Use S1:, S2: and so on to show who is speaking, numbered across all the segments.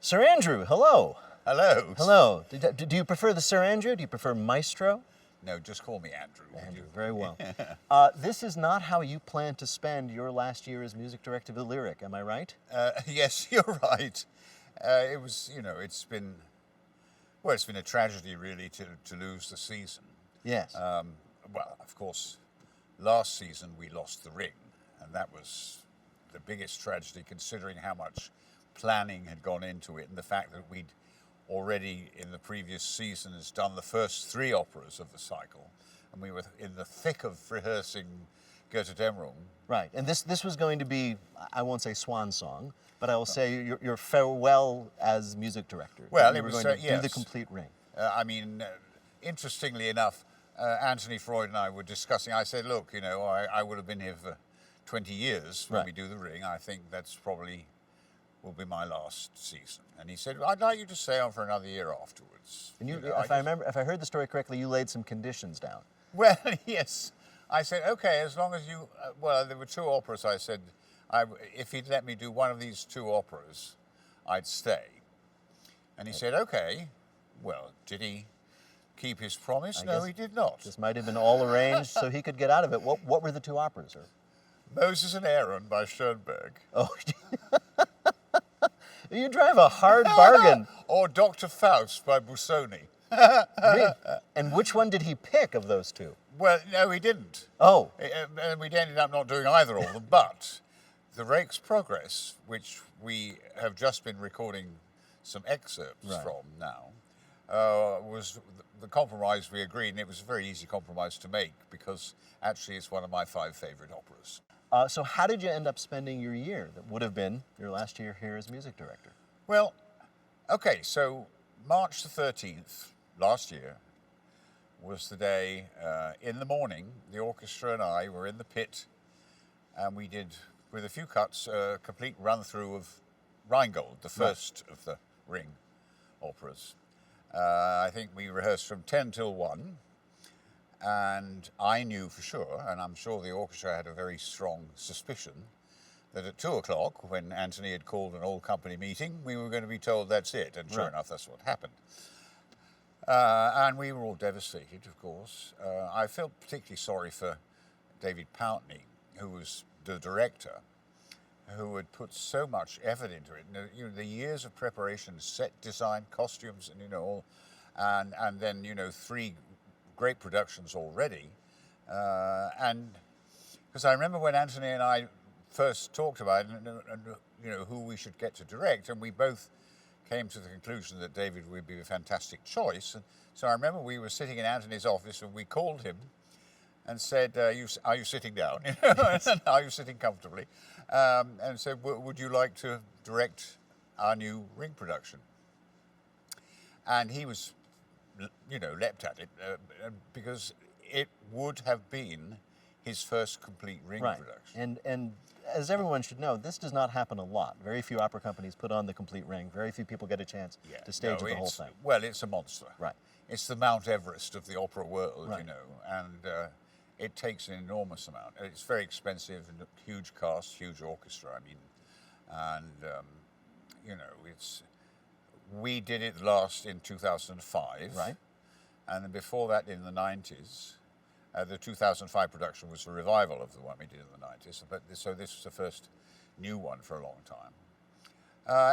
S1: Sir Andrew, hello.
S2: Hello.
S1: Hello. Do you prefer the Sir Andrew? Do you prefer Maestro?
S2: No, just call me Andrew.
S1: Andrew, very well. This is not how you plan to spend your last year as music director of the Lyric, am I right?
S2: Yes, you're right. It was, it's been a tragedy really to lose the season.
S1: Yes.
S2: Well, of course, last season we lost the ring, and that was the biggest tragedy considering how much planning had gone into it and the fact that we'd already in the previous seasons done the first 3 operas of the cycle, and we were in the thick of rehearsing Götterdämmerung.
S1: Right, and this was going to be, I won't say swan song, but I will say your farewell as music director.
S2: Well,
S1: you
S2: it
S1: were
S2: was
S1: going to
S2: yes.
S1: do the complete ring.
S2: Interestingly enough, Anthony Freud and I were discussing. I said, look, I would have been here for 20 years when we do the ring. I think that's probably will be my last season. And he said, I'd like you to stay on for another year afterwards.
S1: And if I heard the story correctly, you laid some conditions down.
S2: Well, yes. I said, okay, as long as you, there were 2 operas. I said, if he'd let me do one of these 2 operas, I'd stay. And he said, okay. Well, did he keep his promise? No, he did not.
S1: This might have been all arranged so he could get out of it. What were the 2 operas, sir?
S2: Moses and Aaron by Schoenberg.
S1: Oh, you drive a hard bargain.
S2: Or Dr. Faust by Busoni.
S1: And which one did he pick of those 2?
S2: Well, no, he didn't.
S1: Oh.
S2: And we ended up not doing either of them. But the Rake's Progress, which we have just been recording some excerpts from now, was the compromise we agreed, and it was a very easy compromise to make because actually it's one of my 5 favorite operas.
S1: So how did you end up spending your year that would have been your last year here as music director?
S2: Well, okay, so March the 13th last year was the day in the morning, the orchestra and I were in the pit, and we did, with a few cuts, a complete run-through of Rheingold, the first of the Ring operas. I think we rehearsed from 10 till 1, and I knew for sure, and I'm sure the orchestra had a very strong suspicion, that at 2 o'clock, when Anthony had called an all-company meeting, we were going to be told that's it, and sure enough, that's what happened. And we were all devastated, of course. I felt particularly sorry for David Pountney, who was the director, who had put so much effort into it. The years of preparation, set design, costumes, and all, and then 3 great productions already. And because I remember when Anthony and I first talked about it, and who we should get to direct, and we both came to the conclusion that David would be a fantastic choice. And so I remember we were sitting in Anthony's office and we called him and said, are you sitting down? Are you sitting comfortably? And said, would you like to direct our new Ring production? And he was, leapt at it because it would have been his first complete Ring production.
S1: And as everyone should know, this does not happen a lot. Very few opera companies put on the complete Ring. Very few people get a chance to stage the whole thing.
S2: Well, it's a monster.
S1: Right.
S2: It's the Mount Everest of the opera world, and it takes an enormous amount. It's very expensive, and a huge cast, huge orchestra. We did it last in 2005,
S1: right?
S2: And then before that, in the 90s, the 2005 production was a revival of the one we did in the 90s. So this was the first new one for a long time.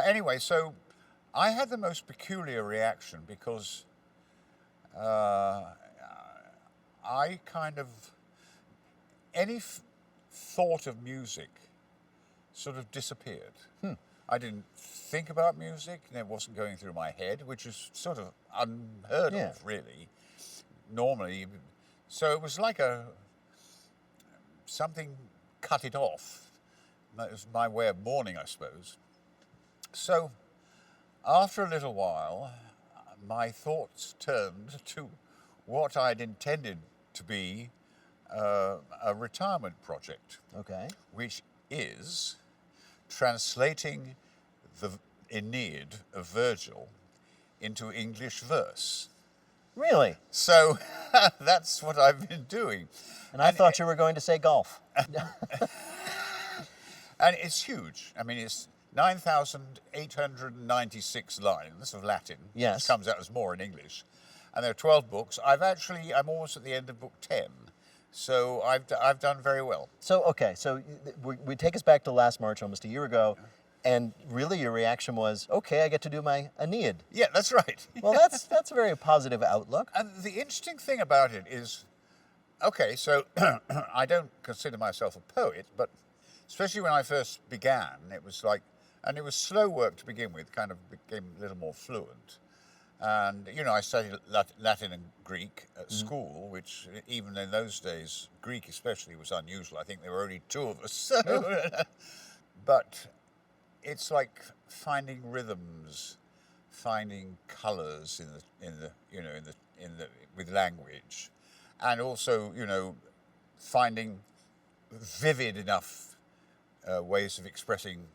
S2: Anyway, so I had the most peculiar reaction because I kind of, any thought of music sort of disappeared. I didn't think about music, and it wasn't going through my head, which is sort of unheard of, really. Normally, so it was like something cut it off. That was my way of mourning, I suppose. So, after a little while, my thoughts turned to what I'd intended to be a retirement project.
S1: Okay.
S2: Which is translating the Aeneid of Virgil into English verse.
S1: Really?
S2: So that's what I've been doing.
S1: And I thought you were going to say golf.
S2: And it's huge. I mean, it's 9,896 lines of Latin.
S1: Yes.
S2: Which comes out as more in English. And there are 12 books. I'm almost at the end of book 10. So I've done very well.
S1: So, okay, so we take us back to last March, almost a year ago, and really your reaction was, okay, I get to do my Aeneid.
S2: Yeah, that's right.
S1: Well, that's a very positive outlook.
S2: And the interesting thing about it is, okay, so I don't consider myself a poet, but especially when I first began, it was like, and it was slow work to begin with, kind of became a little more fluent. And, I studied Latin and Greek at school, which even in those days, Greek especially was unusual. I think there were only two of us. So. But it's like finding rhythms, finding colours with language, and also, finding vivid enough ways of expressing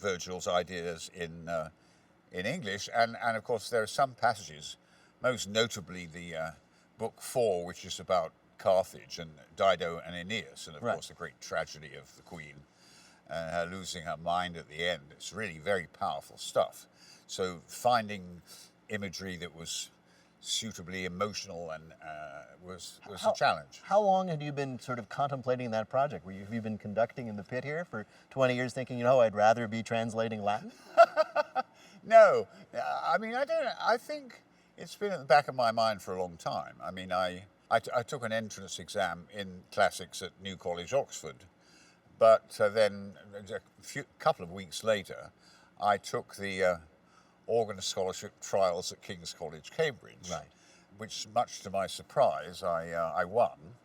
S2: Virgil's ideas in English, and of course there are some passages, most notably the book 4, which is about Carthage and Dido and Aeneas, and of course the great tragedy of the Queen and her losing her mind at the end. It's really very powerful stuff. So finding imagery that was suitably emotional and was a challenge.
S1: How long had you been sort of contemplating that project? Have you been conducting in the pit here for 20 years thinking, I'd rather be translating Latin?
S2: No, I mean, I think it's been at the back of my mind for a long time. I mean, I took an entrance exam in classics at New College, Oxford, but then a couple of weeks later, I took the organ scholarship trials at King's College, Cambridge, which, much to my surprise, I won.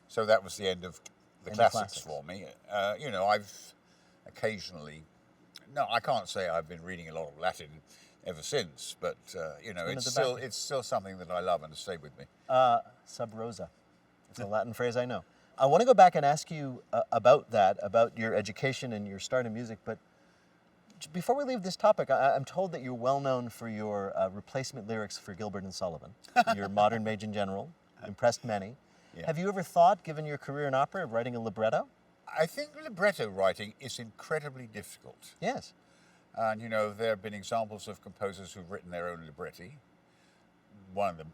S2: So that was the end of the classics for me. I've occasionally. No, I can't say I've been reading a lot of Latin ever since, but it's still something that I love and has stayed with me.
S1: Sub rosa. It's a Latin phrase I know. I want to go back and ask you about that, about your education and your start in music, but before we leave this topic, I'm told that you're well known for your replacement lyrics for Gilbert and Sullivan, your modern Mage in General, impressed many. Yeah. Have you ever thought, given your career in opera, of writing a libretto?
S2: I think libretto writing is incredibly difficult.
S1: Yes.
S2: And, there have been examples of composers who've written their own libretti. One of the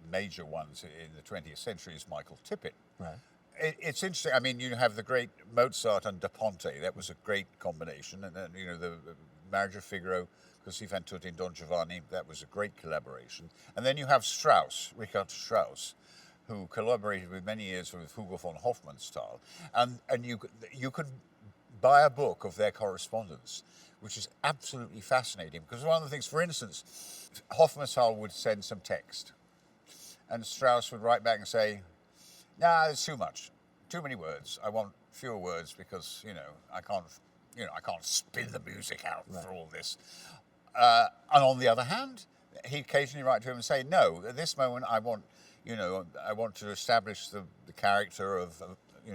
S2: major ones in the 20th century is Michael Tippett.
S1: Right.
S2: It's interesting. I mean, you have the great Mozart and Da Ponte. That was a great combination. And then, the Marriage of Figaro, così fan tutti in Don Giovanni, that was a great collaboration. And then you have Strauss, Richard Strauss, who collaborated with many years with Hugo von Hofmannsthal. And you could buy a book of their correspondence, which is absolutely fascinating. Because one of the things, for instance, Hofmannsthal would send some text, and Strauss would write back and say, "Nah, it's too much, too many words. I want fewer words because I can't spin the music out for all this." And on the other hand, he'd occasionally write to him and say, "No, at this moment I want to establish the character of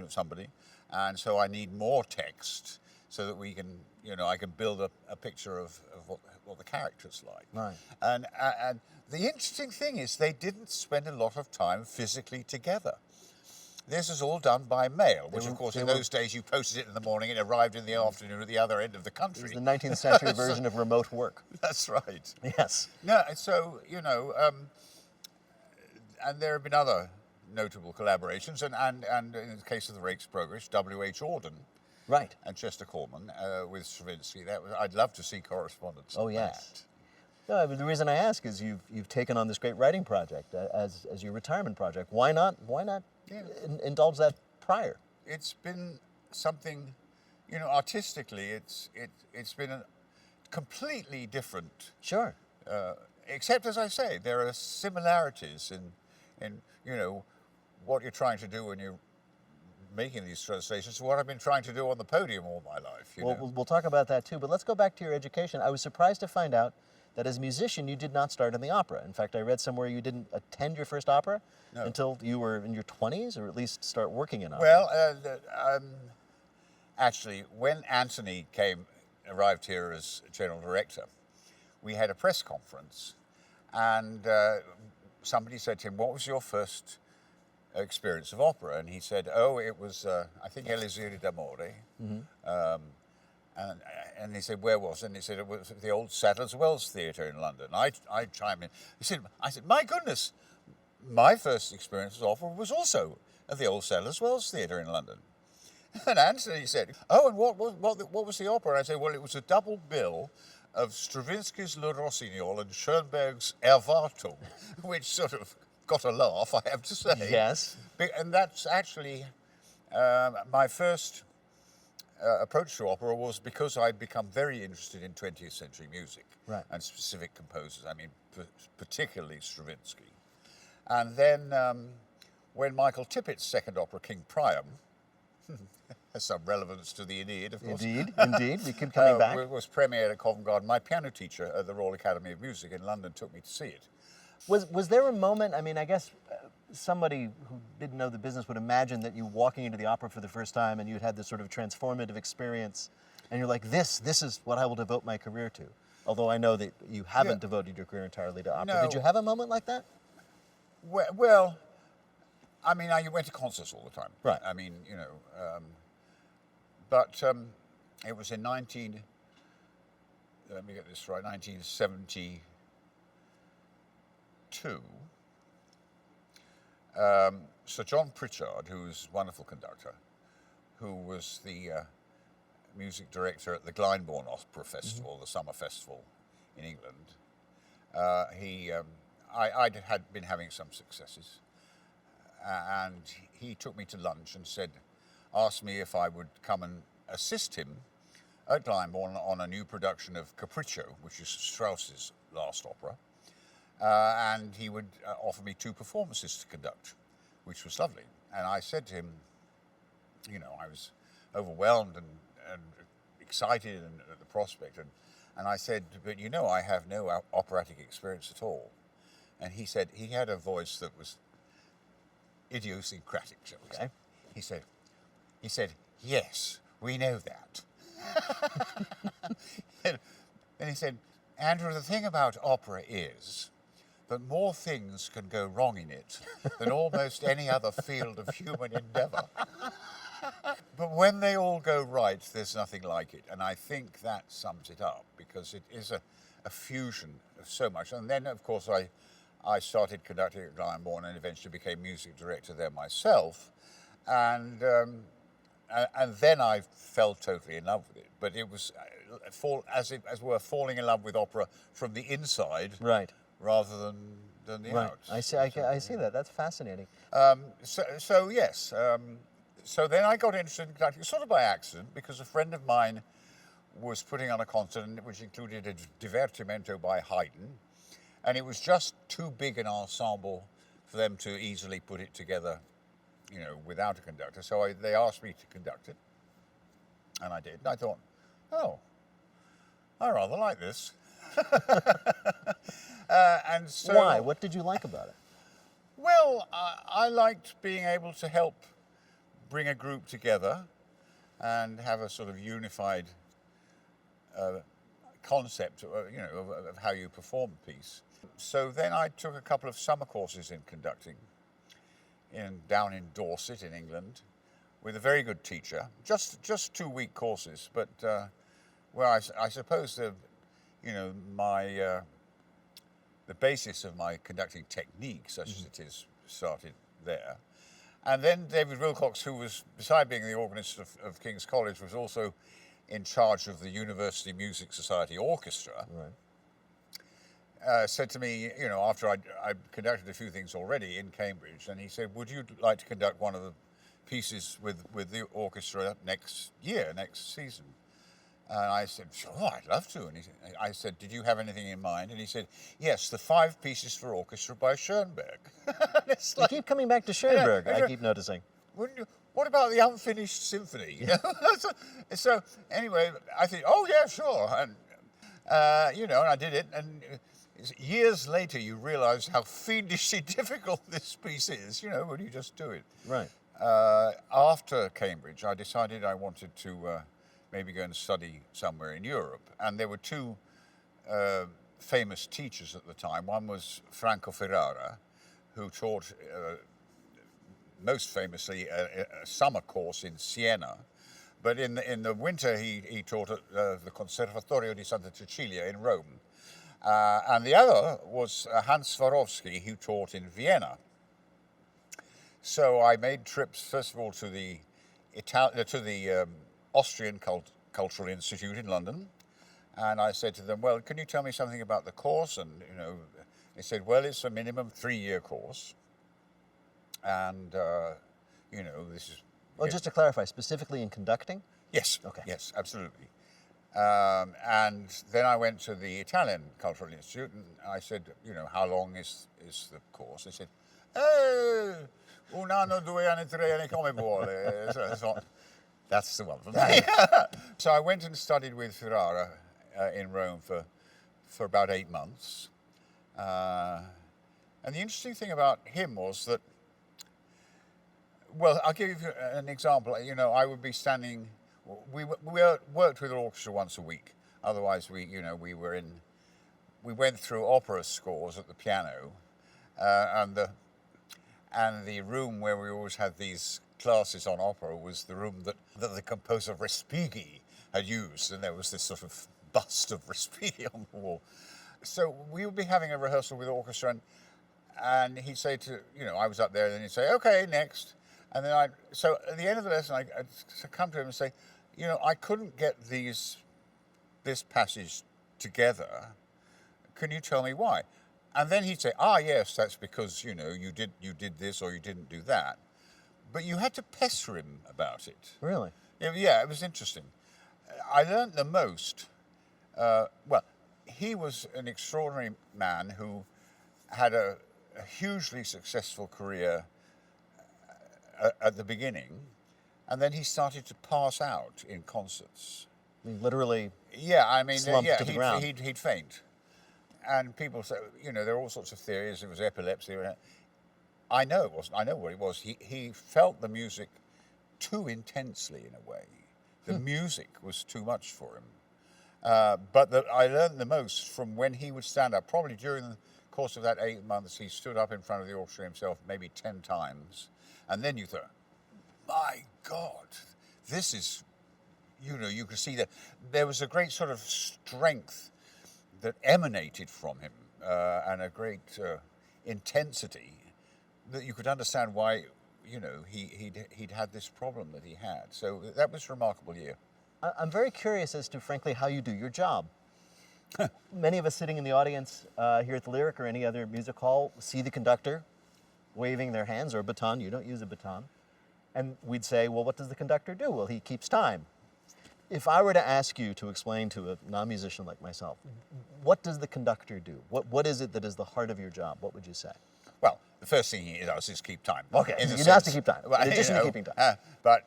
S2: somebody, and so I need more text so that we can I can build a picture of what the character's like."
S1: Right.
S2: And the interesting thing is they didn't spend a lot of time physically together. This is all done by mail, which of course in those days you posted it in the morning, it arrived in the afternoon at the other end of the country.
S1: It was the 19th century version of remote work.
S2: That's right.
S1: Yes.
S2: No, so and there have been other notable collaborations, and in the case of the Rake's Progress, W.H. Auden,
S1: right,
S2: and Chester Coleman with Stravinsky. I'd love to see correspondence.
S1: Oh yes. No, but the reason I ask is you've taken on this great writing project as your retirement project. Why not indulge that prior?
S2: It's been something, artistically. It's been a completely different.
S1: Sure.
S2: Except, as I say, there are similarities in what you're trying to do when you're making these translations to what I've been trying to do on the podium all my life.
S1: We'll talk about that too, but let's go back to your education. I was surprised to find out that as a musician you did not start in the opera. In fact, I read somewhere you didn't attend your first opera until you were in your 20s, or at least start working in opera.
S2: Well, actually, when Anthony arrived here as general director, we had a press conference, and somebody said to him, "What was your first experience of opera?" And he said, "Oh, it was, I think, Elisir d'Amore." And he said, where was it? And he said, it was at the old Sadler's Wells Theatre in London. I chimed in. I said, my goodness, my first experience with opera was also at the old Sadler's Wells Theatre in London. And Anthony said, oh, and what was the opera? And I said, well, it was a double bill of Stravinsky's Le Rossignol and Schoenberg's Erwartung, which sort of got a laugh, I have to say.
S1: Yes.
S2: And that's actually my first approach to opera was because I'd become very interested in 20th century music,
S1: right,
S2: and specific composers, I mean, particularly Stravinsky. And then when Michael Tippett's second opera, King Priam, has some relevance to the Aeneid, of course.
S1: Indeed, we keep coming back.
S2: Was premiered at Covent Garden. My piano teacher at the Royal Academy of Music in London took me to see it.
S1: Was there a moment, I mean, I guess somebody who didn't know the business would imagine that you walking into the opera for the first time and you'd had this sort of transformative experience and you're like, this is what I will devote my career to. Although I know that you haven't devoted your career entirely to opera.
S2: No.
S1: Did you have a moment like that?
S2: Well, I mean, I went to concerts all the time.
S1: Right.
S2: I mean, you know, but it was in 1972. Sir John Pritchard, who's a wonderful conductor, who was the music director at the Glyndebourne Opera Festival, the summer festival in England. I had been having some successes, and he took me to lunch and asked me if I would come and assist him at Glyndebourne on a new production of Capriccio, which is Strauss's last opera. And he would offer me 2 performances to conduct, which was lovely. And I said to him, you know, I was overwhelmed and excited at the prospect. And I said, but you know, I have no operatic experience at all. And he said, he had a voice that was idiosyncratic, shall we say. He said, yes, we know that. And he said, Andrew, the thing about opera is that more things can go wrong in it than almost any other field of human endeavour. But when they all go right, there's nothing like it. And I think that sums it up, because it is a fusion of so much. And then, of course, I started conducting at Glyndebourne and eventually became music director there myself. And then I fell totally in love with it. But it was, as it were, falling in love with opera from the inside,
S1: right,
S2: rather than the out.
S1: I see that. That's fascinating.
S2: So yes. So then I got interested in conducting, sort of by accident, because a friend of mine was putting on a concert which included a divertimento by Haydn, and it was just too big an ensemble for them to easily put it together, you know, without a conductor. So they asked me to conduct it, and I did. And I thought, oh, I rather like this. And so,
S1: why? What did you like about it?
S2: Well, I liked being able to help bring a group together and have a sort of unified concept, you know, of how you perform a piece. So then I took a couple of summer courses in conducting down in Dorset in England with a very good teacher. Just 2-week courses, but well, I suppose the basis of my conducting technique, such as it is, started there. And then David Wilcox, who was, beside being the organist of King's College, was also in charge of the University Music Society Orchestra, said to me, you know, after I'd conducted a few things already in Cambridge, and he said, would you like to conduct one of the pieces with the orchestra next season? And I said, sure, I'd love to. And I said, did you have anything in mind? And he said, yes, the 5 pieces for orchestra by Schoenberg. It's
S1: You keep coming back to Schoenberg, I keep noticing.
S2: What about the unfinished symphony? You know? So anyway, I think, oh yeah, sure. And, you know, and I did it. And years later, you realize how fiendishly difficult this piece is, you know, when you just do it.
S1: Right.
S2: After Cambridge, I decided I wanted to maybe go and study somewhere in Europe. And there were 2 famous teachers at the time. One was Franco Ferrara, who taught most famously a summer course in Siena But in the winter, he taught at the Conservatorio di Santa Cecilia in Rome. And the other was Hans Swarovski, who taught in Vienna. So I made trips, first of all, to the Austrian Cultural Institute in London. And I said to them, well, can you tell me something about the course? And, they said, well, it's a minimum 3-year course. And, this is...
S1: Well, just to clarify, specifically in conducting?
S2: Yes.
S1: Okay.
S2: Yes, absolutely. And then I went to the Italian Cultural Institute and I said, how long is the course? They said, un anno, 2 anni, 3 anni, come vuole. So that's the one for me. So I went and studied with Ferrara in Rome for about 8 months. And the interesting thing about him was that, well, I'll give you an example. I would be standing. We worked with an orchestra once a week. Otherwise, we went through opera scores at the piano, and the room where we always had these classes on opera was the room that the composer Respighi had used, and there was this sort of bust of Respighi on the wall. So we would be having a rehearsal with the orchestra, and he'd say I was up there, and then he'd say, okay, next. And then so at the end of the lesson, I'd come to him and say, I couldn't get this passage together. Can you tell me why? And then he'd say, yes, that's because, you did this or you didn't do that. But you had to pester him about it.
S1: Really?
S2: Yeah, it was interesting. I learned the most. He was an extraordinary man who had a hugely successful career at the beginning, and then he started to pass out in concerts.
S1: I mean, literally.
S2: Yeah, I mean,
S1: slumped to the ground.
S2: He'd faint, and people say, there are all sorts of theories. It was epilepsy. I know it wasn't. I know what it was. He felt the music too intensely in a way. The music was too much for him. But I learned the most from when he would stand up. Probably during the course of that 8 months, he stood up in front of the orchestra himself maybe 10 times. And then you thought, my God, this is, you could see that there was a great sort of strength that emanated from him and a great intensity that you could understand why, he'd had this problem that he had. So that was a remarkable year.
S1: I'm very curious as to, frankly, how you do your job. Many of us sitting in the audience here at the Lyric or any other music hall see the conductor waving their hands, or a baton. You don't use a baton. And we'd say, well, what does the conductor do? Well, he keeps time. If I were to ask you to explain to a non-musician like myself, what does the conductor do? What is it that is the heart of your job? What would you say?
S2: Well, the first thing he does is keep time.
S1: Okay, he has to keep time, in addition to keeping time.
S2: But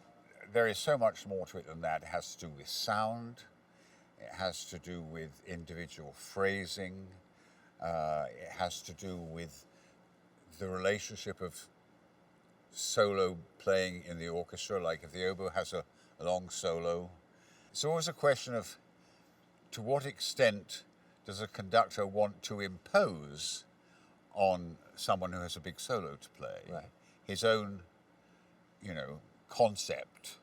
S2: there is so much more to it than that. It has to do with sound. It has to do with individual phrasing. It has to do with the relationship of solo playing in the orchestra, like if the oboe has a long solo. It's always a question of to what extent does a conductor want to impose on someone who has a big solo to play his own, concept,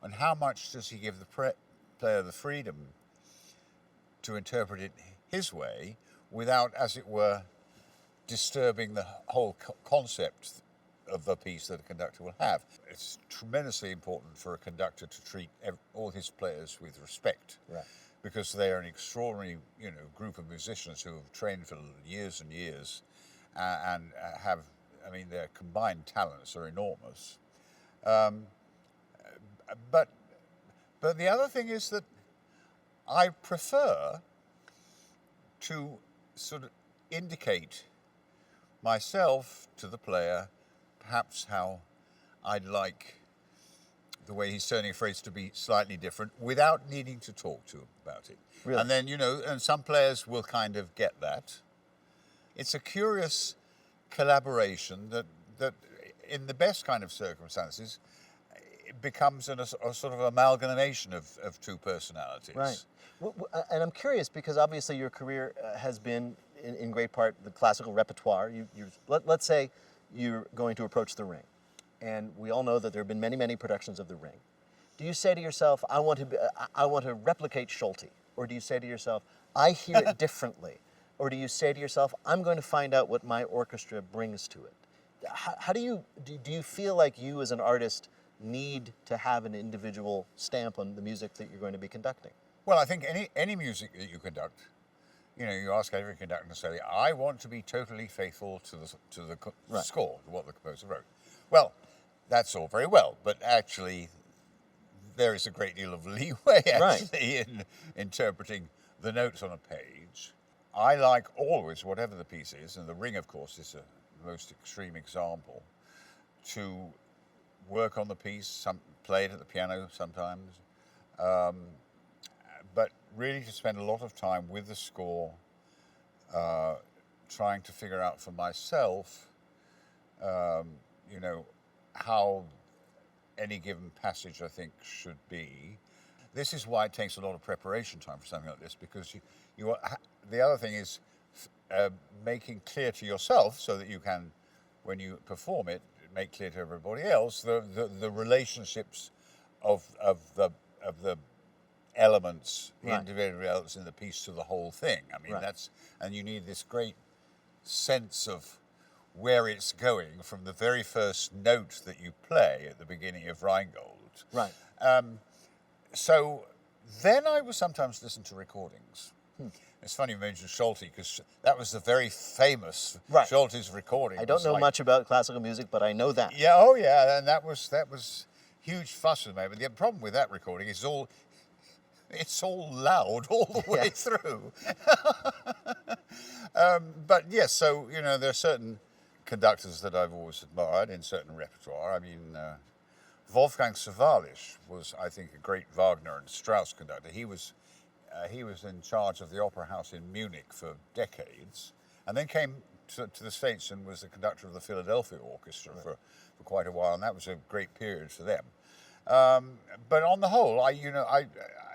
S2: and how much does he give the player the freedom to interpret it his way without, as it were, disturbing the whole concept of the piece that a conductor will have. It's tremendously important for a conductor to treat all his players with respect, because they are an extraordinary, group of musicians who have trained for years and years, and have, their combined talents are enormous. But the other thing is that I prefer to sort of indicate myself to the player, perhaps how I'd like the way he's turning a phrase to be slightly different without needing to talk to him about it.
S1: Really?
S2: And then, and some players will kind of get that. It's a curious collaboration that in the best kind of circumstances, it becomes a sort of amalgamation of two personalities.
S1: Right. And I'm curious because obviously your career has been in great part the classical repertoire. Let's say you're going to approach The Ring. And we all know that there have been many, many productions of The Ring. do you say to yourself, I want to replicate Schulte? Or do you say to yourself, I hear it differently? Or do you say to yourself, I'm going to find out what my orchestra brings to it? How do you feel like you as an artist need to have an individual stamp on the music that you're going to be conducting?
S2: Well, I think any music that you conduct, you ask every conductor to say, I want to be totally faithful to the
S1: Right.
S2: score, what the composer wrote. Well, that's all very well, but actually there is a great deal of leeway actually in interpreting the notes on a page. I like always, whatever the piece is, and The Ring, of course, is the most extreme example, to work on the piece, play it at the piano sometimes, but really to spend a lot of time with the score, trying to figure out for myself, how any given passage, I think, should be. This is why it takes a lot of preparation time for something like this, because the other thing is making clear to yourself, so that you can, when you perform it, make clear to everybody else the relationships of the elements, the
S1: Right.
S2: individual elements in the piece to the whole thing. I mean,
S1: Right.
S2: and you need this great sense of where it's going from the very first note that you play at the beginning of Rheingold.
S1: Right.
S2: So then I would sometimes listen to recordings. It's funny you mentioned Schulte, because that was the very famous
S1: Right.
S2: Schulte's recording.
S1: I don't know much about classical music, but I know that.
S2: Yeah, oh yeah, and that was huge fuss with me. But the problem with that recording is it's all loud all the way through. But yes, so there are certain conductors that I've always admired in certain repertoire. I mean, Wolfgang Sawallisch was, I think, a great Wagner and Strauss conductor. He was in charge of the Opera House in Munich for decades, and then came to the States and was the conductor of the Philadelphia Orchestra for quite a while, and that was a great period for them. But on the whole, I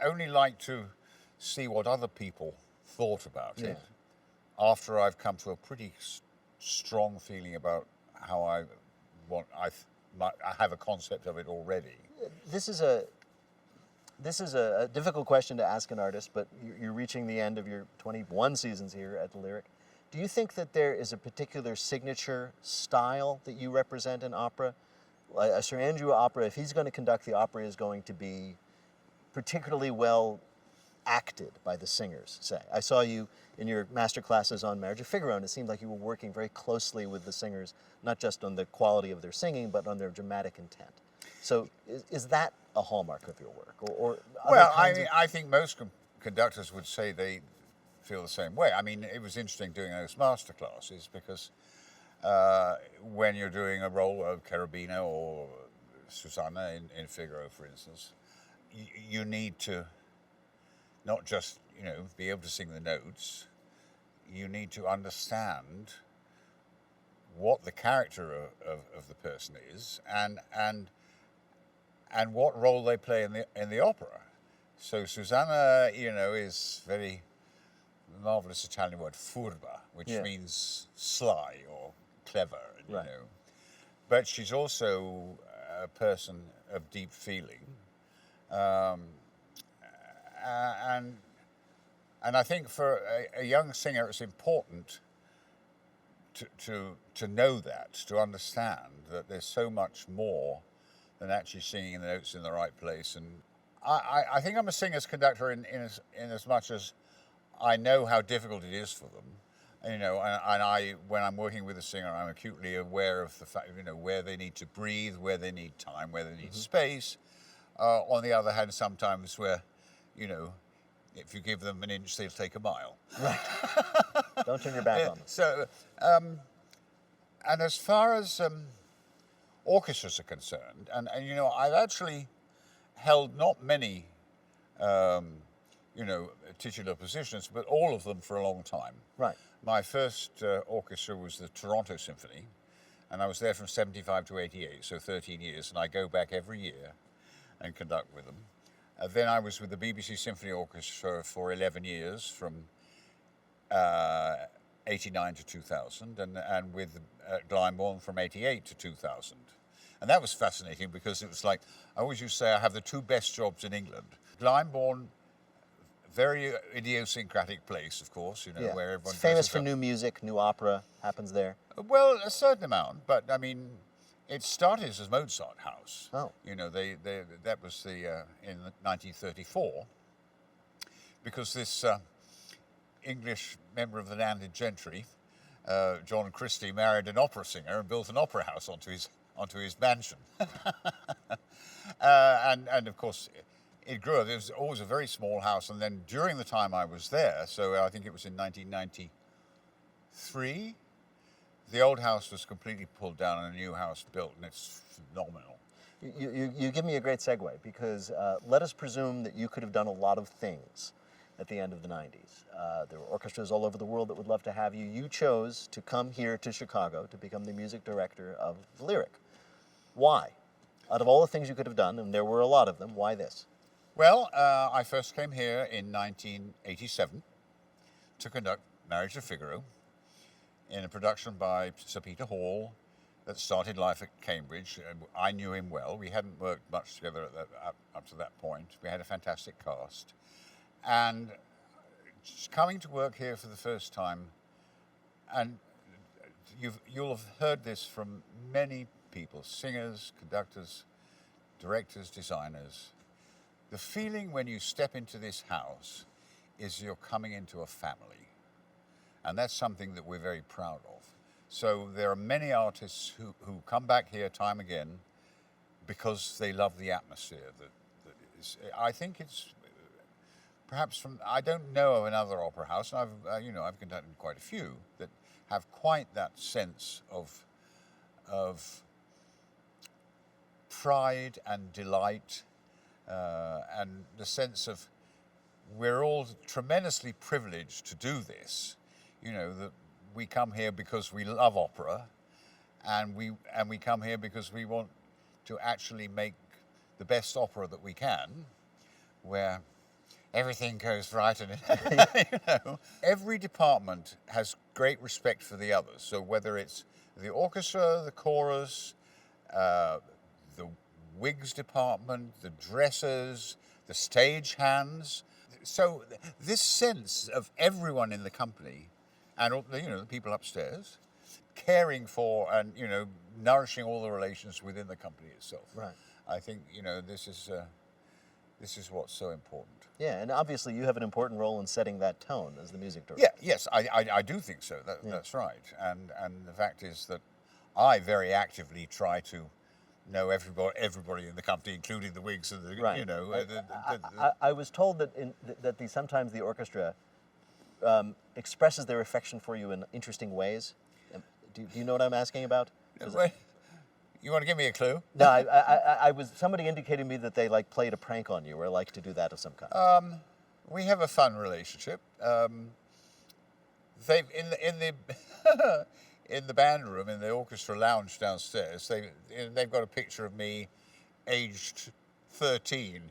S2: only like to see what other people thought about it after I've come to a pretty strong feeling about how I have a concept of it already.
S1: This is a difficult question to ask an artist, but you're reaching the end of your 21 seasons here at the Lyric. Do you think that there is a particular signature style that you represent in opera? A Sir Andrew opera, if he's going to conduct the opera, is going to be particularly well acted by the singers, say. I saw you in your master classes on Marriage of Figaro, and it seemed like you were working very closely with the singers, not just on the quality of their singing, but on their dramatic intent. So is that a hallmark of your work? Or
S2: well, I think most conductors would say they feel the same way. I mean, it was interesting doing those master classes, because when you're doing a role of Cherubino or Susanna in Figaro, for instance, you need to not just be able to sing the notes. You need to understand what the character of the person is, and what role they play in the opera. So Susanna, is very marvelous Italian word furba, which means sly or clever, But she's also a person of deep feeling, and I think for a young singer, it's important to know that, to understand that there's so much more than actually singing the notes in the right place. And I think I'm a singer's conductor in as much as I know how difficult it is for them. And when I'm working with a singer, I'm acutely aware of the fact, where they need to breathe, where they need time, where they need space. On the other hand, sometimes where, if you give them an inch, they'll take a mile.
S1: Right. Don't turn your back on them.
S2: So, and as far as orchestras are concerned, and I've actually held not many, titular positions, but all of them for a long time.
S1: Right.
S2: My first orchestra was the Toronto Symphony, and I was there from 75 to 88, so 13 years, and I go back every year and conduct with them. Then I was with the BBC Symphony Orchestra for 11 years, from 89 to 2000, and with Glyndebourne from 88 to 2000. And that was fascinating because it was like, I always used to say I have the two best jobs in England. Glyndebourne, very idiosyncratic place, of course, you know,
S1: Yeah.
S2: where everyone
S1: It's famous
S2: dresses
S1: for
S2: up.
S1: new music, new opera happens there.
S2: Well, a certain amount, but I mean, it started as Mozart House.
S1: Oh.
S2: You know, that was in 1934, because this English member of the landed gentry, John Christie, married an opera singer and built an opera house onto his mansion. And of course, it grew. It was always a very small house, and then during the time I was there, so I think it was in 1993, the old house was completely pulled down and a new house built, and it's phenomenal.
S1: You give me a great segue, because let us presume that you could have done a lot of things at the end of the 90s. There were orchestras all over the world that would love to have you. You chose to come here to Chicago to become the music director of the Lyric. Why? Out of all the things you could have done, and there were a lot of them, why this?
S2: Well, I first came here in 1987 to conduct Marriage of Figaro in a production by Sir Peter Hall that started life at Cambridge. I knew him well. We hadn't worked much together up to that point. We had a fantastic cast. And just coming to work here for the first time, and you'll have heard this from many people, singers, conductors, directors, designers. The feeling when you step into this house is you're coming into a family. And that's something that we're very proud of. So there are many artists who come back here time again because they love the atmosphere that is. I think it's perhaps from, I don't know of another opera house, and I've conducted quite a few that have quite that sense of pride and delight, and the sense of we're all tremendously privileged to do this. You know, that we come here because we love opera, and we come here because we want to actually make the best opera that we can, where everything goes right, and you know, every department has great respect for the others. So whether it's the orchestra, the chorus, the wigs department, the dressers, the stage hands. So this sense of everyone in the company, and the people upstairs, caring for and nourishing all the relations within the company itself.
S1: Right.
S2: I think this is what's so important.
S1: Yeah, and obviously you have an important role in setting that tone as the music director.
S2: Yeah, yes, I do think so. That's right. And the fact is that I very actively try to know everybody in the company, including the wigs and the
S1: Right. I was told that sometimes the orchestra expresses their affection for you in interesting ways. Do you know what I'm asking about?
S2: Well, you want to give me a clue?
S1: No, I was. Somebody indicated to me that they played a prank on you, or like to do that of some kind.
S2: We have a fun relationship. They've in the in the band room, in the orchestra lounge downstairs. They've got a picture of me, aged 13.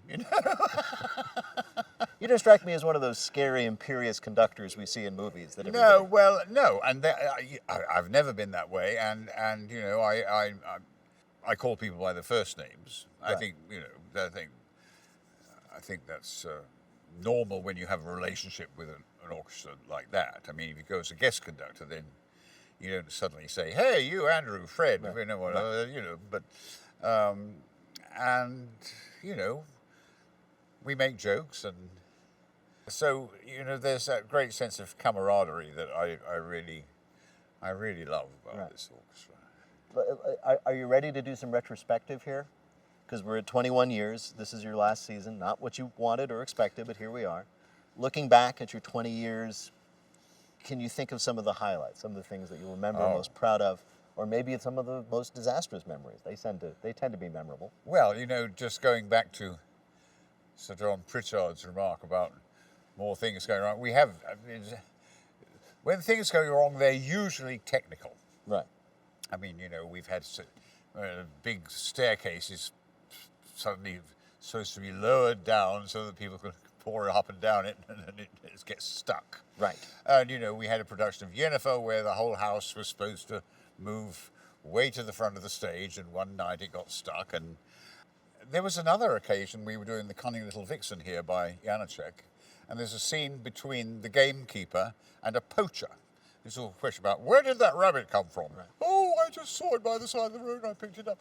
S1: You just strike me as one of those scary, imperious conductors we see in movies. That
S2: No, well, no, and I've never been that way, and I call people by their first names. Right. I think that's normal when you have a relationship with an orchestra like that. I mean, if you go as a guest conductor, then you don't suddenly say, "Hey, you, Andrew, Fred,"
S1: right.
S2: But we make jokes, and so there's that great sense of camaraderie that I really love about this orchestra.
S1: Are you ready to do some retrospective here? Because we're at 21 years. This is your last season. Not what you wanted or expected, but here we are. Looking back at your 20 years, can you think of some of the highlights, some of the things that you remember most proud of, or maybe it's some of the most disastrous memories? They tend to be memorable.
S2: Well, just going back to Sir John Pritchard's remark about more things going wrong. When things go wrong, they're usually technical.
S1: Right.
S2: I mean, we've had big staircases suddenly supposed to be lowered down so that people could pour up and down it, and it gets stuck.
S1: Right.
S2: And we had a production of Yennefer where the whole house was supposed to move way to the front of the stage, and one night it got stuck. And there was another occasion we were doing The Cunning Little Vixen here by Janacek, and there's a scene between the gamekeeper and a poacher. This whole question about, where did that rabbit come from? Right. Oh, I just saw it by the side of the road and I picked it up.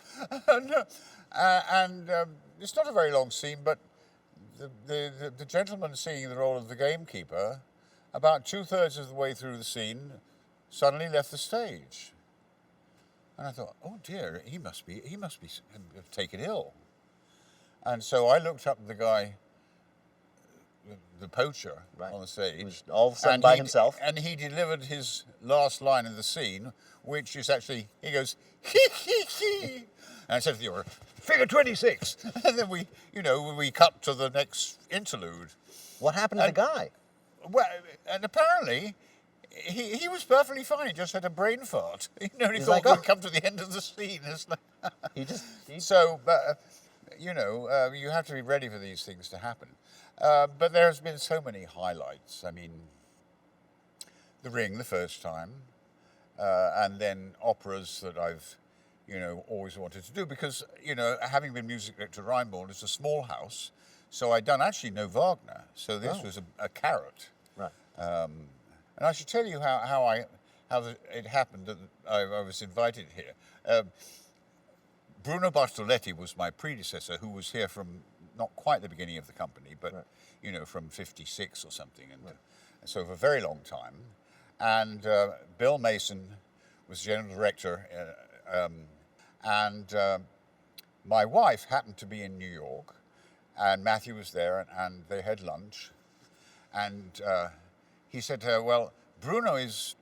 S2: and it's not a very long scene, but the gentleman singing the role of the gamekeeper, about 2/3 of the way through the scene, suddenly left the stage. And I thought, oh dear, he must be taken ill. And so I looked up the guy, the poacher,
S1: right,
S2: on the stage.
S1: He was all of a sudden by himself.
S2: And he delivered his last line in the scene, which is actually, he goes, hee, hee, hee. And I said to the order, figure 26. And then we cut to the next interlude.
S1: What happened to the guy?
S2: Well, and apparently, he was perfectly fine. He just had a brain fart. He thought
S1: like,
S2: we'd come to the end of the scene. It's like So, you have to be ready for these things to happen. But there's been so many highlights. I mean, The Ring the first time, and then operas that I've, always wanted to do because, having been music director at Rhineborn, it's a small house, so I don't actually know Wagner. So this was a carrot.
S1: Right.
S2: And I should tell you how it happened that I was invited here. Bruno Bartoletti was my predecessor, who was here from not quite the beginning of the company, but from '56 or something, and so for a very long time. And Bill Mason was general director, and my wife happened to be in New York, and Matthew was there, and they had lunch, and he said to her, "Well, Bruno is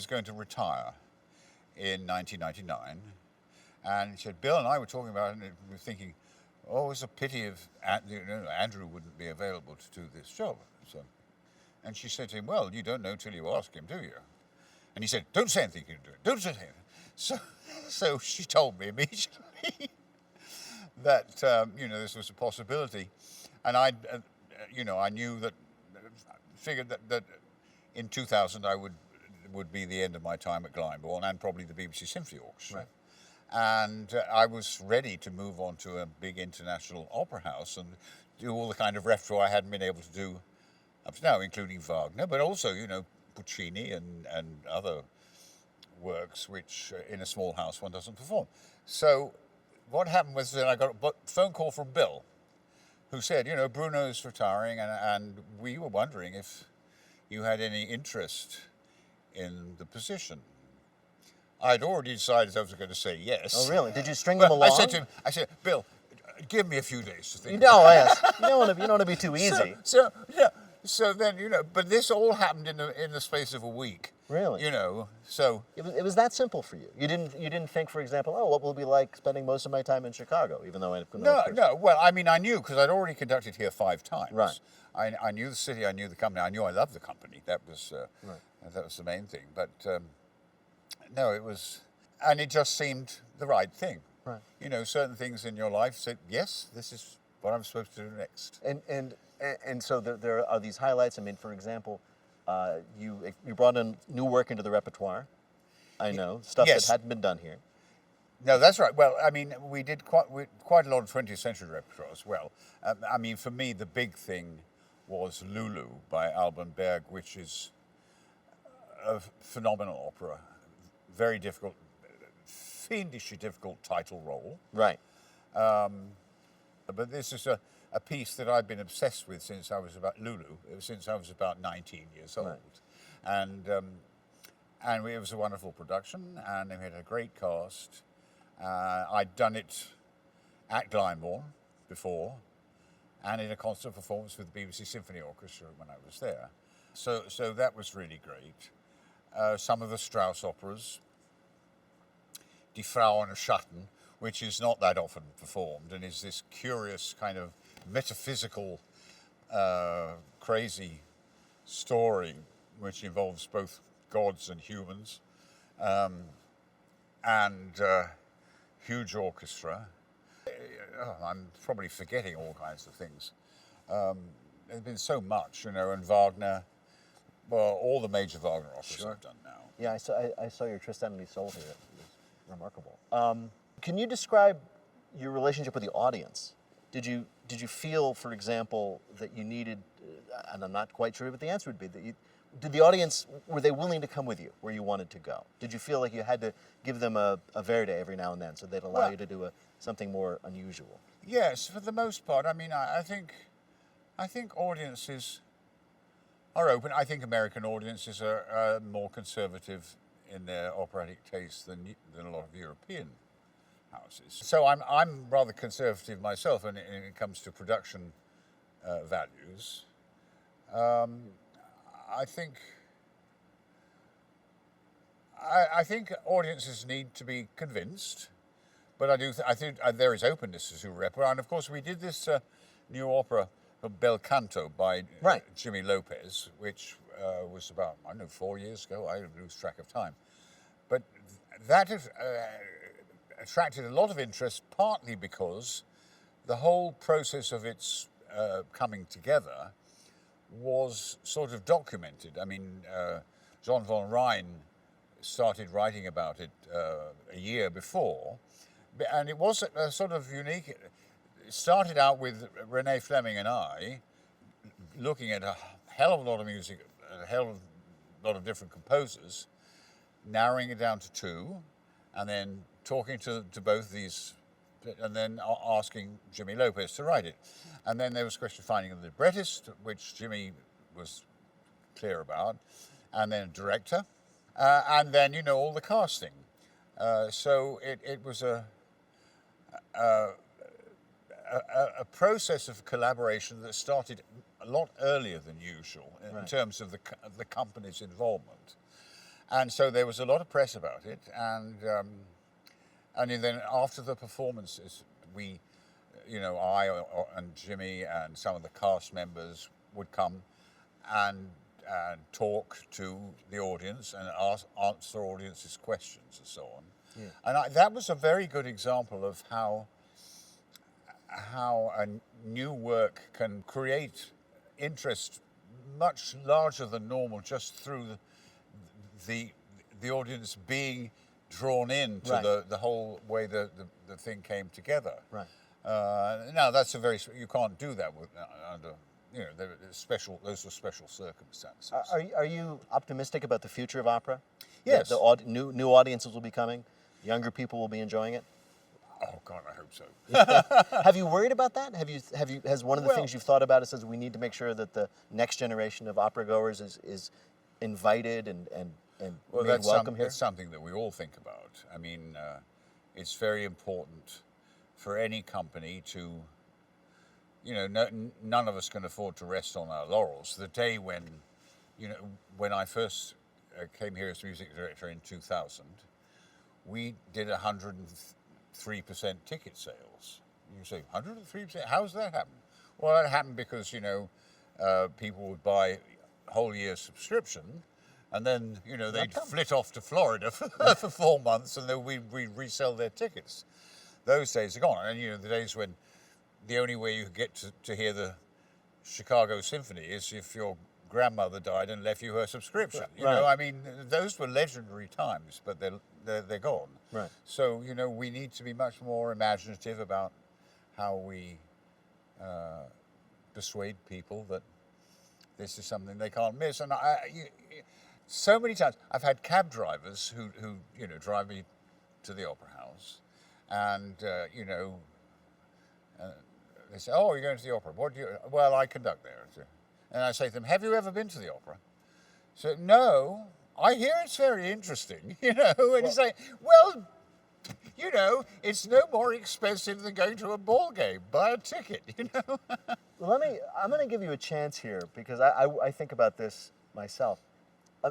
S2: going to retire in 1999," and he said, "Bill and I were talking about it, and we were thinking, oh, it's a pity if Andrew wouldn't be available to do this job." So, and she said to him, "Well, you don't know till you ask him, do you?" And he said, "Don't say anything you can do it. Don't say anything." So she told me immediately that this was a possibility, and I knew that, figured that in 2000 I would be the end of my time at Glyndebourne and probably the BBC Symphony Orchestra. Right. And I was ready to move on to a big international opera house and do all the kind of repertoire I hadn't been able to do up to now, including Wagner, but also, Puccini and other works which in a small house one doesn't perform. So what happened was that I got a phone call from Bill, who said, Bruno's retiring, and we were wondering if you had any interest in the position. I'd already decided I was going to say yes.
S1: Oh, really? Did you string them along?
S2: I said to him, Bill, give me a few days to think.
S1: Yes. You don't want to be too easy.
S2: So then, but this all happened in the space of a week.
S1: Really?
S2: So
S1: it was that simple for you. You didn't think, for example, what will it be like spending most of my time in Chicago, even though I couldn't.
S2: No. Well, I mean, I knew because I'd already conducted here 5 times.
S1: Right.
S2: I knew the city. I knew the company. I knew I loved the company. That was that was the main thing. But no, it was, and it just seemed the right thing.
S1: Right.
S2: Certain things in your life said, yes, this is what I'm supposed to do next.
S1: And so there are these highlights. I mean, for example, you brought in new work into the repertoire. I know, stuff that hadn't been done here.
S2: No, that's right. Well, I mean, we did quite a lot of 20th century repertoire as well. I mean, for me, the big thing was Lulu by Alban Berg, which is a phenomenal opera. Very difficult, fiendishly difficult title role.
S1: Right.
S2: But this is a piece that I've been obsessed with since I was about 19 years old. Right. And it was a wonderful production, and we had a great cast. I'd done it at Glyndebourne before, and in a concert performance with the BBC Symphony Orchestra when I was there. So that was really great. Some of the Strauss operas, Die Frau ohne Schatten, which is not that often performed, and is this curious kind of metaphysical, crazy story which involves both gods and humans, and huge orchestra. I'm probably forgetting all kinds of things. There's been so much, and Wagner, well, all the major Wagner operas I've done now.
S1: Yeah, I saw your Tristan and Isolde here. remarkable. Can you describe your relationship with the audience? Did you feel, for example, that you needed, and I'm not quite sure what the answer would be, did the audience, were they willing to come with you where you wanted to go? Did you feel like you had to give them a Verdi every now and then so they'd allow you to do something more unusual?
S2: Yes, for the most part. I mean, I think audiences are open. I think American audiences are more conservative in their operatic taste than a lot of European houses. So I'm rather conservative myself when it comes to production values. I think audiences need to be convinced, but I think there is openness to repertoire. And of course, we did this new opera, Bel Canto, by Jimmy Lopez, which was about 4 years ago. I lose track of time, but that has attracted a lot of interest, partly because the whole process of its coming together was sort of documented. I mean, John von Rijn started writing about it a year before, and it was a sort of unique. It started out with Renee Fleming and I looking at a hell of a lot of music, a hell of a lot of different composers, narrowing it down to two, and then talking to both these, and then asking Jimmy Lopez to write it. And then there was a question of finding a librettist, which Jimmy was clear about, and then a director, and then, all the casting. So it was a process of collaboration that started a lot earlier than usual in terms of the company's involvement. And so there was a lot of press about it, and then after the performances, I and Jimmy and some of the cast members would come and talk to the audience and answer audience's questions and so on. Yeah. And that was a very good example of how a new work can create interest much larger than normal just through the audience being drawn in to the whole way the thing came together.
S1: Right.
S2: Now that's you can't do that under those are special circumstances.
S1: Are you optimistic about the future of opera?
S2: Yes.
S1: The new audiences will be coming. Younger people will be enjoying it.
S2: Oh God, I hope so.
S1: Have you worried about that? Has one of the things you've thought about is we need to make sure that the next generation of opera goers is invited and made welcome here?
S2: That's something that we all think about. I mean, it's very important for any company to, none of us can afford to rest on our laurels. The day when I first came here as music director in 2000, we did 103% ticket sales. You say, 103%? How does that happen? Well, that happened because, people would buy a whole year's subscription, and then, they'd flit off to Florida for 4 months, and then we'd resell their tickets. Those days are gone. And, the days when the only way you could get to hear the Chicago Symphony is if your grandmother died and left you her subscription. You know, I mean, those were legendary times, but they're gone.
S1: Right.
S2: So, we need to be much more imaginative about how we persuade people that this is something they can't miss. And so many times I've had cab drivers who drive me to the Opera House, and they say, "Oh, you're going to the opera? What do you?" "Well, I conduct there." And I say to them, "Have you ever been to the opera?" So, "No, I hear it's very interesting." And you say, "Well, it's no more expensive than going to a ball game. Buy a ticket."
S1: Well, I'm going to give you a chance here because I think about this myself.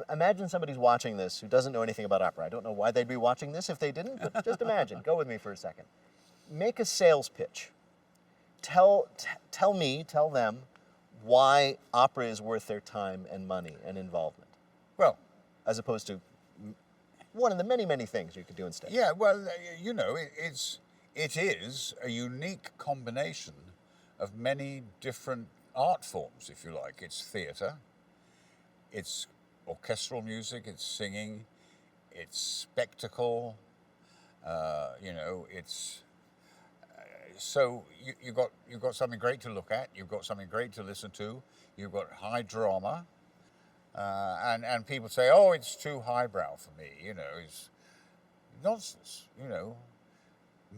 S1: Imagine somebody's watching this who doesn't know anything about opera. I don't know why they'd be watching this if they didn't, but just imagine. Go with me for a second. Make a sales pitch. Tell them why opera is worth their time and money and involvement.
S2: Well,
S1: as opposed to one of the many, many things you could do instead.
S2: Yeah, well, it is a unique combination of many different art forms, if you like. It's theatre, it's orchestral music, it's singing, it's spectacle, You know, it's so you've got something great to look at. You've got something great to listen to. You've got high drama, and people say, "Oh, it's too highbrow for me." You know, it's nonsense. You know,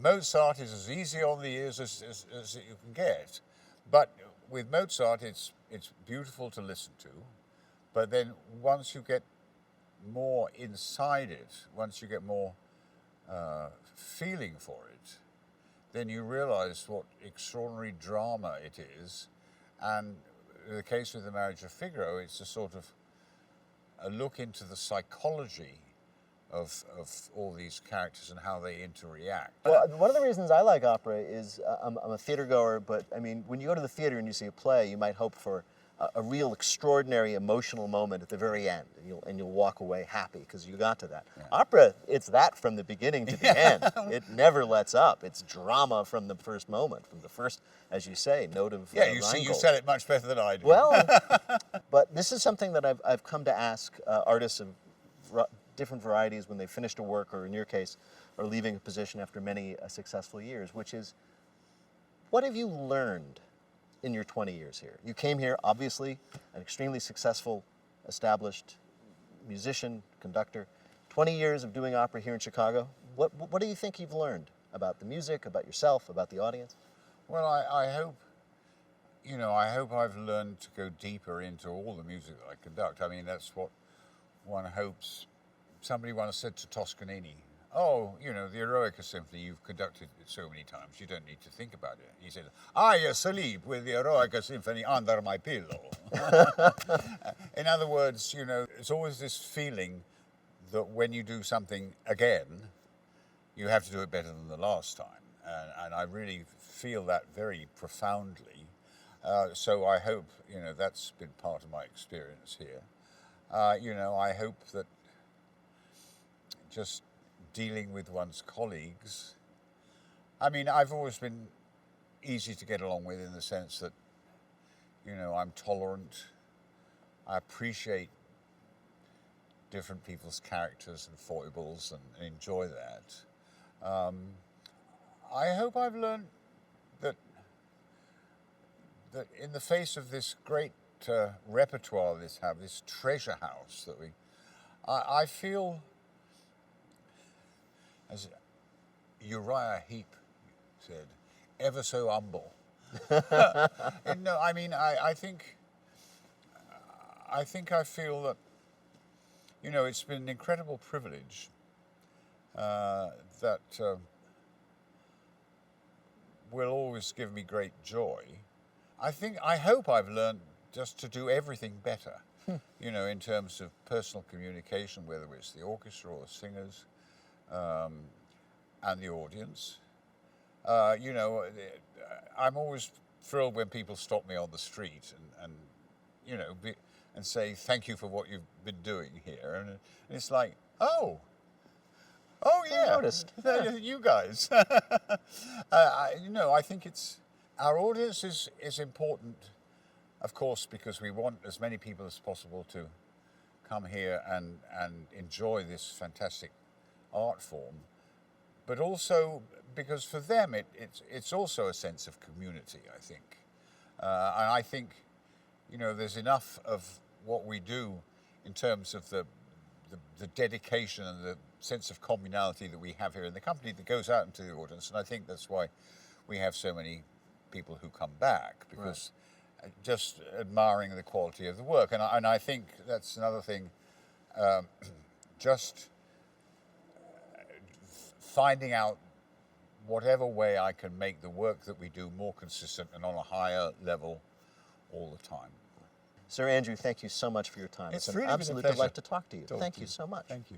S2: Mozart is as easy on the ears as you can get, but with Mozart, it's beautiful to listen to. But then once you get more inside it, once you get more feeling for it, then you realize what extraordinary drama it is. And in the case with The Marriage of Figaro, it's a sort of a look into the psychology of all these characters and how they interact.
S1: Well, one of the reasons I like opera is I'm a theater goer, but I mean, when you go to the theater and you see a play, you might hope for a real extraordinary emotional moment at the very end, and you'll walk away happy because you got to that. Yeah. Opera, it's that from the beginning to the end. It never lets up. It's drama from the first moment, from the first, as you say, note of
S2: yeah. You see, you said it much better than I do.
S1: Well, but this is something that I've come to ask artists of different varieties when they've finished a work, or in your case, are leaving a position after many successful years, which is, what have you learned in your 20 years here? You came here, obviously, an extremely successful, established musician, conductor, 20 years of doing opera here in Chicago. What do you think you've learned about the music, about yourself, about the audience?
S2: Well, I hope, you know, I hope I've learned to go deeper into all the music that I conduct. I mean, that's what one hopes. Somebody once said to Toscanini, "Oh, you know, the Eroica Symphony, you've conducted it so many times, you don't need to think about it." He said, "I asleep with the Eroica Symphony under my pillow." In other words, you know, it's always this feeling that when you do something again, you have to do it better than the last time. And I really feel that very profoundly. So I hope, you know, that's been part of my experience here. You know, I hope that just dealing with one's colleagues. I mean, I've always been easy to get along with in the sense that, you know, I'm tolerant. I appreciate different people's characters and foibles and enjoy that. I hope I've learned that in the face of this great repertoire this have, this treasure house that I feel, as Uriah Heep said, ever so humble. And no, I mean, I think I feel that, you know, it's been an incredible privilege that will always give me great joy. I hope I've learned just to do everything better, you know, in terms of personal communication, whether it's the orchestra or the singers, and the audience. You know, I'm always thrilled when people stop me on the street and you know, and say, "Thank you for what you've been doing here." And it's like, oh yeah,
S1: I noticed.
S2: You guys. You know, I think our audience is important, of course, because we want as many people as possible to come here and enjoy this fantastic art form, but also because for them it's also a sense of community, I think. And I think, you know, there's enough of what we do in terms of the dedication and the sense of communality that we have here in the company that goes out into the audience. And I think that's why we have so many people who come back, because just admiring the quality of the work. And I think that's another thing, just finding out whatever way I can make the work that we do more consistent and on a higher level all the time.
S1: Sir Andrew, thank you so much for your time.
S2: It's
S1: an
S2: really been a
S1: absolute
S2: pleasure
S1: delight to talk to you.
S2: talking
S1: Thank
S2: to
S1: you
S2: you.
S1: so much.
S2: Thank you.